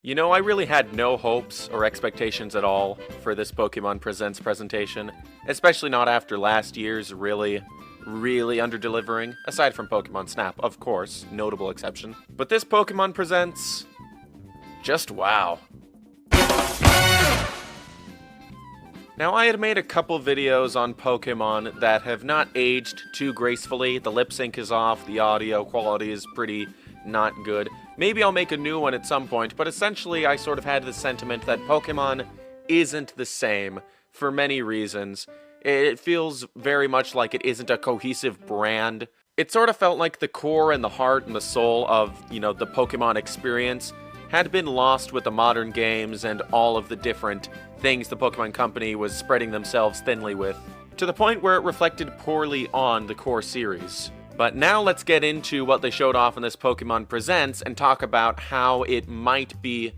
You know, I really had no hopes or expectations at all for this Pokemon Presents presentation, especially not after last year's really under-delivering, aside from Pokemon Snap, of course, notable exception. But this Pokemon Presents, just wow. Now, I had made a couple videos on Pokemon that have not aged too gracefully. The lip sync is off, the audio quality is pretty not good. Maybe I'll make a new one at some point, but essentially I sort of had the sentiment that Pokemon isn't the same for many reasons. It feels very much like it isn't a cohesive brand. It sort of felt like the core and the heart and the soul of, the Pokemon experience had been lost with the modern games and all of the different things the Pokemon Company was spreading themselves thinly with, to the point where it reflected poorly on the core series. But now let's get into what they showed off in this Pokemon Presents and talk about how it might be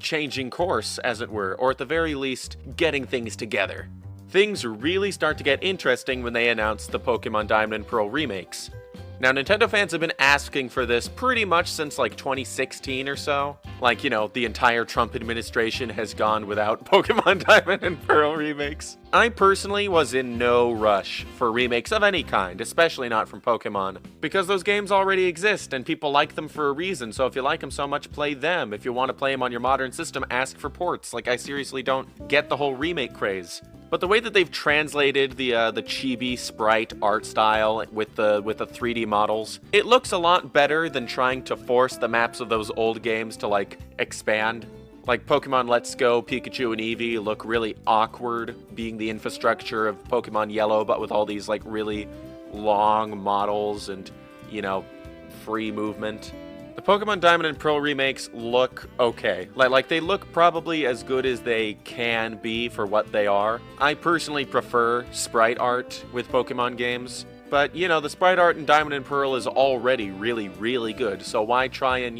changing course, as it were, or at the very least, getting things together. Things really start to get interesting when they announce the Pokemon Diamond and Pearl remakes. Now, Nintendo fans have been asking for this pretty much since, 2016 or so. The entire Trump administration has gone without Pokemon Diamond and Pearl remakes. I personally was in no rush for remakes of any kind, especially not from Pokemon, because those games already exist and people like them for a reason, so if you like them so much, play them. If you want to play them on your modern system, ask for ports. I seriously don't get the whole remake craze. But the way that they've translated the chibi sprite art style with the 3D models, it looks a lot better than trying to force the maps of those old games to expand. Pokemon Let's Go, Pikachu and Eevee look really awkward, being the infrastructure of Pokemon Yellow, but with all these really long models and, free movement. The Pokemon Diamond and Pearl remakes look okay. They look probably as good as they can be for what they are. I personally prefer sprite art with Pokemon games, but, the sprite art in Diamond and Pearl is already really good, so why try and,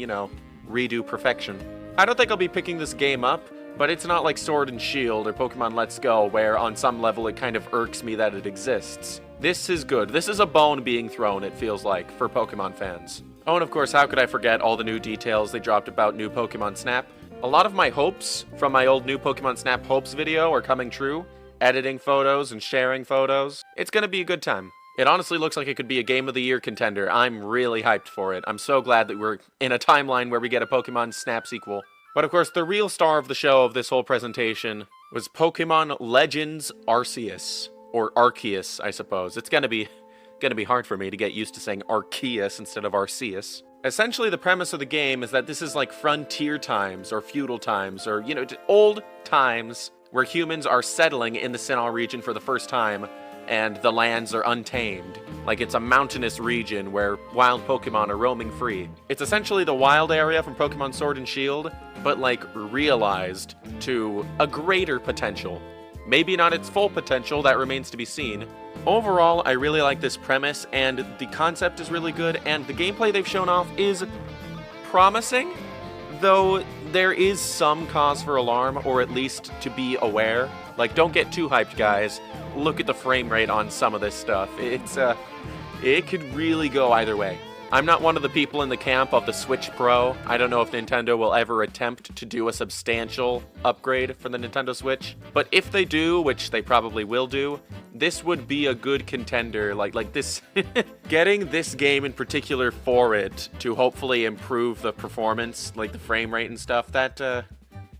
redo perfection? I don't think I'll be picking this game up, but it's not like Sword and Shield or Pokemon Let's Go, where on some level it kind of irks me that it exists. This is good. This is a bone being thrown, it feels like, for Pokemon fans. Oh, and of course, how could I forget all the new details they dropped about new Pokemon Snap? A lot of my hopes from my old new Pokemon Snap Hopes video are coming true. Editing photos and sharing photos. It's gonna be a good time. It honestly looks like it could be a Game of the Year contender. I'm really hyped for it. I'm so glad that we're in a timeline where we get a Pokemon Snap sequel. But of course, the real star of the show of this whole presentation was Pokemon Legends Arceus. Or Arceus, I suppose. It's gonna be hard for me to get used to saying Arceus instead of Arceus. Essentially, the premise of the game is that this is like frontier times, or feudal times, or, old times where humans are settling in the Sinnoh region for the first time, and the lands are untamed. It's a mountainous region where wild Pokemon are roaming free. It's essentially the wild area from Pokemon Sword and Shield, but, realized to a greater potential. Maybe not its full potential, that remains to be seen. Overall, I really like this premise, and the concept is really good, and the gameplay they've shown off is promising, though there is some cause for alarm, or at least to be aware. Don't get too hyped, guys. Look at the frame rate on some of this stuff. It could really go either way. I'm not one of the people in the camp of the Switch Pro. I don't know if Nintendo will ever attempt to do a substantial upgrade for the Nintendo Switch. But if they do, which they probably will do, this would be a good contender. Like this, getting this game in particular for it to hopefully improve the performance, the frame rate and stuff, that's a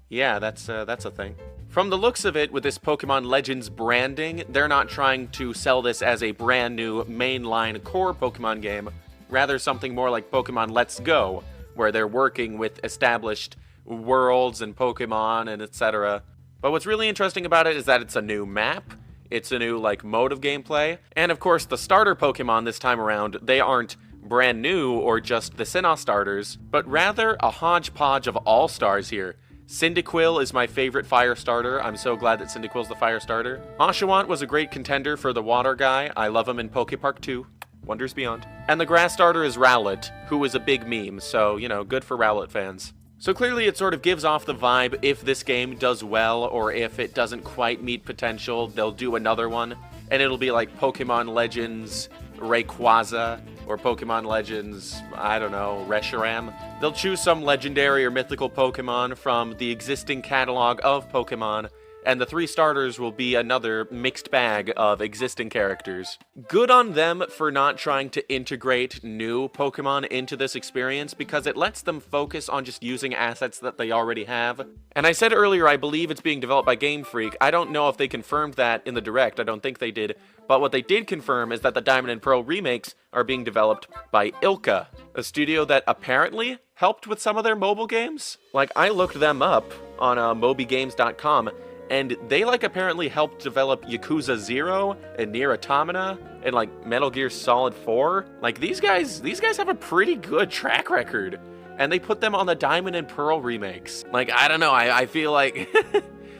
thing. From the looks of it, with this Pokemon Legends branding, they're not trying to sell this as a brand new mainline core Pokemon game. Rather something more like Pokemon Let's Go, where they're working with established worlds and Pokemon and etc. But what's really interesting about it is that it's a new map, it's a new mode of gameplay, and of course the starter Pokemon this time around, they aren't brand new or just the Sinnoh starters, but rather a hodgepodge of all-stars here. Cyndaquil is my favorite fire starter. I'm so glad that Cyndaquil's the fire starter. Oshawott was a great contender for the water guy. I love him in Pokepark 2. Wonders Beyond. And the grass starter is Rowlet, who is a big meme, so, good for Rowlet fans. So clearly it sort of gives off the vibe if this game does well, or if it doesn't quite meet potential, they'll do another one, and it'll be like Pokemon Legends Rayquaza, or Pokemon Legends, I don't know, Reshiram. They'll choose some legendary or mythical Pokemon from the existing catalog of Pokemon, and the 3 starters will be another mixed bag of existing characters. Good on them for not trying to integrate new Pokemon into this experience, because it lets them focus on just using assets that they already have. And I said earlier, I believe it's being developed by Game Freak. I don't know if they confirmed that in the Direct, I don't think they did, but what they did confirm is that the Diamond and Pearl remakes are being developed by ILCA, a studio that apparently helped with some of their mobile games. Like, I looked them up on mobygames.com, and they, like, apparently helped develop Yakuza 0 and Nier Automata and, like, Metal Gear Solid 4. Like, these guys have a pretty good track record. And they put them on the Diamond and Pearl remakes. Like, I don't know, I feel like...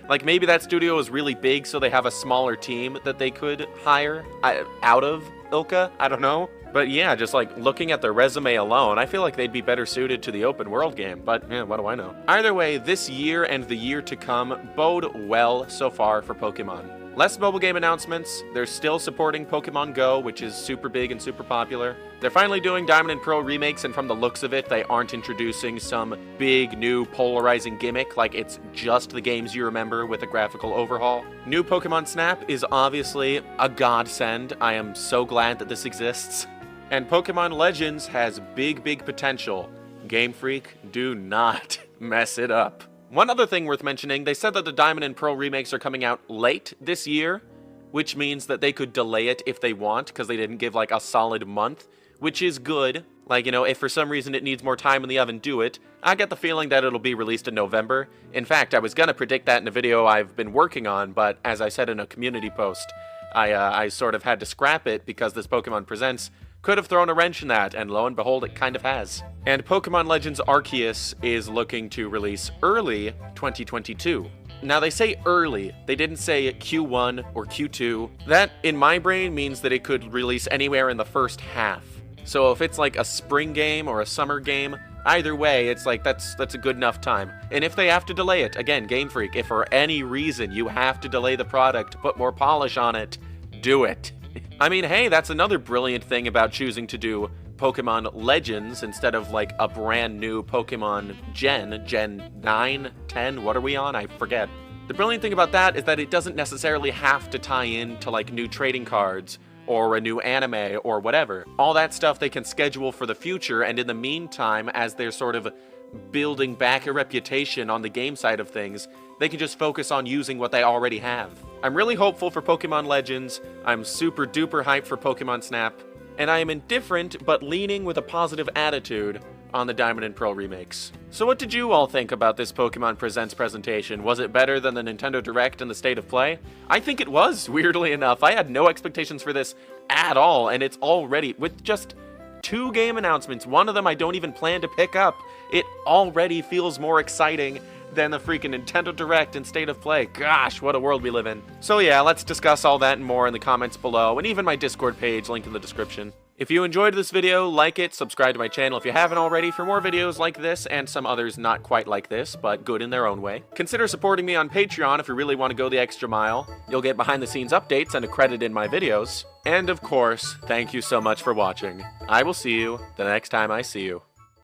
like, maybe that studio is really big, so they have a smaller team that they could hire out of ILCA. I don't know. But yeah, just like looking at their resume alone, I feel like they'd be better suited to the open world game, but yeah, what do I know? Either way, this year and the year to come bode well so far for Pokemon. Less mobile game announcements. They're still supporting Pokemon Go, which is super big and super popular. They're finally doing Diamond and Pearl remakes, and from the looks of it, they aren't introducing some big new polarizing gimmick, like it's just the games you remember with a graphical overhaul. New Pokemon Snap is obviously a godsend. I am so glad that this exists. And Pokemon Legends has big, big potential. Game Freak, do not mess it up. One other thing worth mentioning, they said that the Diamond and Pearl remakes are coming out late this year, which means that they could delay it if they want, because they didn't give like a solid month, which is good. Like, you know, if for some reason it needs more time in the oven, do it. I get the feeling that it'll be released in November. In fact, I was gonna predict that in a video I've been working on, but as I said in a community post, I sort of had to scrap it because this Pokemon Presents could have thrown a wrench in that, and lo and behold, it kind of has. And Pokemon Legends Arceus is looking to release early 2022. Now, they say early. They didn't say Q1 or Q2. That, in my brain, means that it could release anywhere in the first half. So if it's like a spring game or a summer game, either way, it's like that's a good enough time. And if they have to delay it, again, Game Freak, if for any reason you have to delay the product to put more polish on it, do it. I mean, hey, that's another brilliant thing about choosing to do Pokemon Legends instead of like a brand new Pokemon Gen 9, 10, what are we on? I forget. The brilliant thing about that is that it doesn't necessarily have to tie in to like new trading cards or a new anime or whatever. All that stuff they can schedule for the future, and in the meantime, as they're sort of building back a reputation on the game side of things, they can just focus on using what they already have. I'm really hopeful for Pokemon Legends, I'm super duper hyped for Pokemon Snap, and I am indifferent but leaning with a positive attitude on the Diamond and Pearl remakes. So what did you all think about this Pokemon Presents presentation? Was it better than the Nintendo Direct and the State of Play? I think it was, weirdly enough. I had no expectations for this at all, and it's already, with just 2 game announcements, one of them I don't even plan to pick up, it already feels more exciting than the freaking Nintendo Direct and State of Play. Gosh, what a world we live in. So yeah, let's discuss all that and more in the comments below, and even my Discord page, linked in the description. If you enjoyed this video, like it, subscribe to my channel if you haven't already for more videos like this and some others not quite like this, but good in their own way. Consider supporting me on Patreon if you really want to go the extra mile. You'll get behind the scenes updates and a credit in my videos. And of course, thank you so much for watching. I will see you the next time I see you.